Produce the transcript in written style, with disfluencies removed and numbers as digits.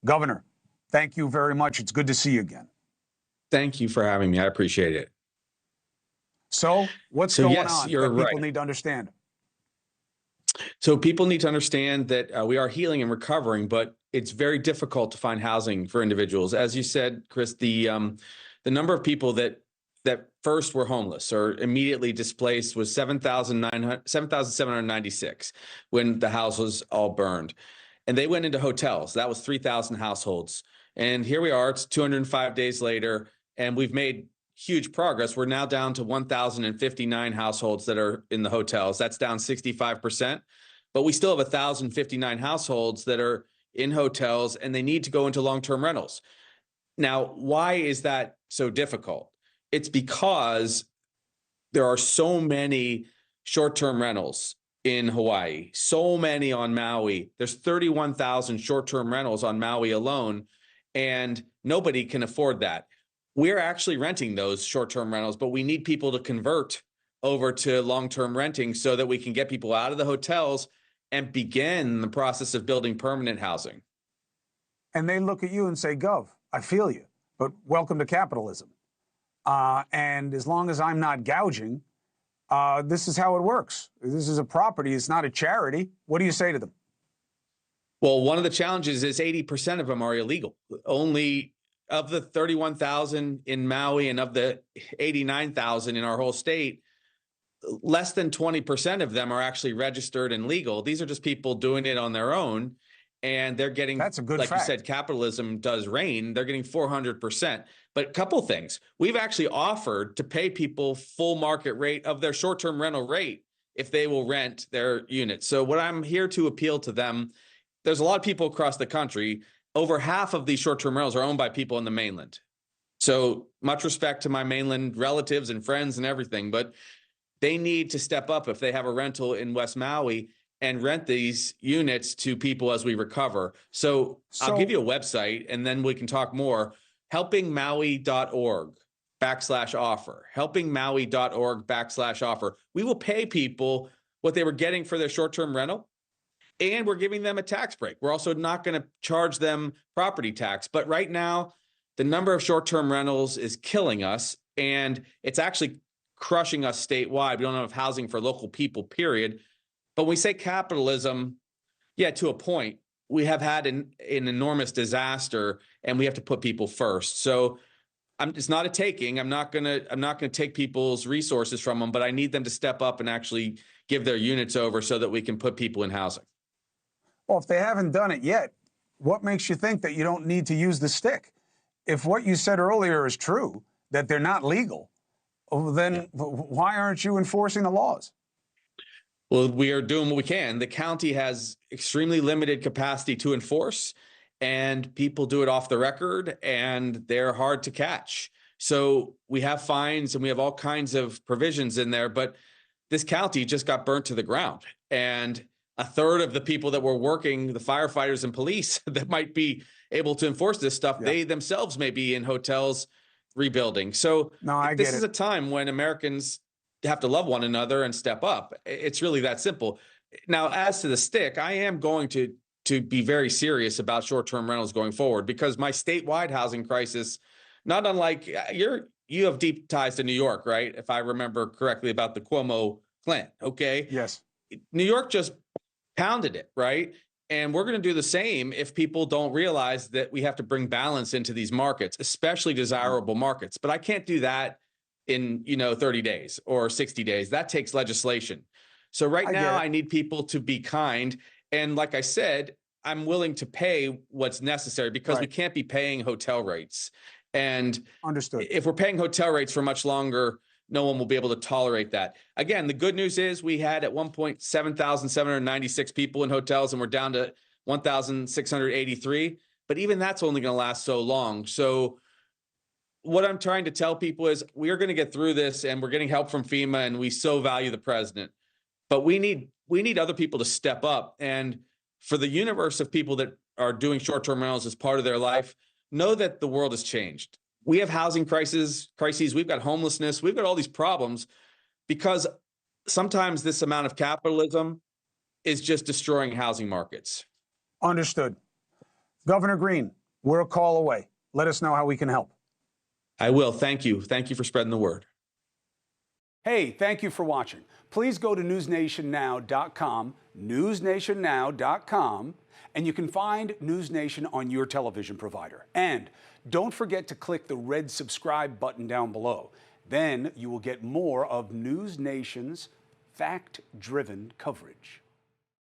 Governor, thank you very much. It's good to see you again. Thank you for having me. I appreciate it. So what's going on you're that people right. need to understand? So people need to understand that we are healing and recovering, but it's very difficult to find housing for individuals. As you said, Chris, the number of people that first were homeless or immediately displaced was 7,796 when the house was all burned. And they went into hotels. That was 3,000 households. And here we are, it's 205 days later, and we've made huge progress. We're now down to 1,059 households that are in the hotels. That's down 65%. But we still have 1,059 households that are in hotels, and they need to go into long-term rentals. Now, why is that so difficult? It's because there are so many short-term rentals in Hawaii, so many on Maui. There's 31,000 short-term rentals on Maui alone, and nobody can afford that. We're actually renting those short-term rentals, but we need people to convert over to long-term renting so that we can get people out of the hotels and begin the process of building permanent housing. And they look at you and say, Gov, I feel you, but welcome to capitalism. And as long as I'm not gouging, this is how it works. This is a property. It's not a charity. What do you say to them? Well, one of the challenges is 80% of them are illegal. Only of the 31,000 in Maui and of the 89,000 in our whole state, less than 20% of them are actually registered and legal. These are just people doing it on their own. And they're getting, that's a good like fact. You said, capitalism does reign. They're getting 400%. But a couple things. We've actually offered to pay people full market rate of their short-term rental rate if they will rent their units. So what I'm here to appeal to them, there's a lot of people across the country. Over half of these short-term rentals are owned by people in the mainland. So much respect to my mainland relatives and friends and everything, but they need to step up if they have a rental in West Maui and rent these units to people as we recover. So I'll give you a website and then we can talk more. helpingmaui.org/offer. helpingmaui.org/offer. We will pay people what they were getting for their short-term rental, and we're giving them a tax break. We're also not going to charge them property tax. But right now, the number of short-term rentals is killing us, and it's actually crushing us statewide. We don't have housing for local people, period. But when we say capitalism, yeah, to a point, we have had an enormous disaster, and we have to put people first. So it's not a taking. I'm not gonna take people's resources from them, but I need them to step up and actually give their units over so that we can put people in housing. Well, if they haven't done it yet, what makes you think that you don't need to use the stick? If what you said earlier is true, that they're not legal, then why aren't you enforcing the laws? Well, we are doing what we can. The county has extremely limited capacity to enforce, and people do it off the record, and they're hard to catch. So we have fines and we have all kinds of provisions in there, but this county just got burnt to the ground. And a third of the people that were working, the firefighters and police that might be able to enforce this stuff, they themselves may be in hotels rebuilding. So this is a time when Americans have to love one another and step up. It's really that simple. Now, as to the stick, I am going to be very serious about short-term rentals going forward, because my statewide housing crisis, not unlike you have deep ties to New York, right? If I remember correctly about the Cuomo clan, okay? Yes. New York just pounded it, right? And we're going to do the same if people don't realize that we have to bring balance into these markets, especially desirable markets. But I can't do that in 30 days or 60 days. That takes legislation. So right now I need people to be kind. And like I said, I'm willing to pay what's necessary, because we can't be paying hotel rates. And if we're paying hotel rates for much longer, no one will be able to tolerate that. Again, the good news is we had at one point 7,796 people in hotels, and we're down to 1,683. But even that's only going to last so long. So what I'm trying to tell people is we are going to get through this, and we're getting help from FEMA, and we so value the president. But we need other people to step up. And for the universe of people that are doing short-term rentals as part of their life, know that the world has changed. We have housing crises, we've got homelessness, we've got all these problems, because sometimes this amount of capitalism is just destroying housing markets. Understood. Governor Green, We're a call away. Let us know how we can help. I will. Thank you. Thank you for spreading the word. Hey, thank you for watching. Please go to newsnationnow.com, newsnationnow.com, and you can find NewsNation on your television provider. And don't forget to click the red subscribe button down below. Then you will get more of NewsNation's fact-driven coverage.